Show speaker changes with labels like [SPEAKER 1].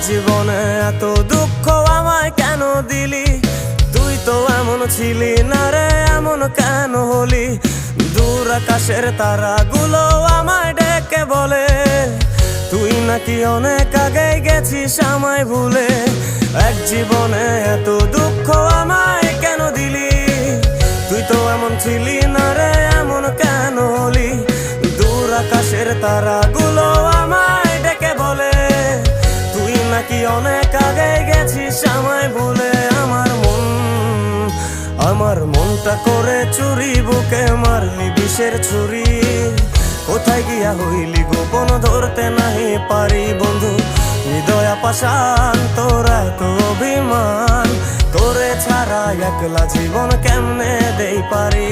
[SPEAKER 1] জীবনে এত দুঃখ আমায় কেন দিলি? তুই তো এমন ছিলি না রে, এমন কেন হলি? দূর আকাশের তারাগুলো আমায় ডেকে বলে তুই নাকি অনেক আগে গেছিস আমায় ভুলে। এক জীবনে এত দুঃখ আমায় কেন দিলি? তুই তো এমন ছিলি না রে, এমন কেন হলি? দূর আকাশের তারাগুলো আমায় ডেকে বলে তুই নাকি অনেক আগে গেছিস আমায় ভুলে। আমার মনটা করে চুরি, বুকে মারলি বিষের ছুরি। কোথায় গিয়া হইলি গোপন ধরতে নাহি পারি বন্ধু। হৃদয় পাষাণ তোর এত অভিমান, তোরে ছাড়া একলা জীবন কেমনে দেই পারি?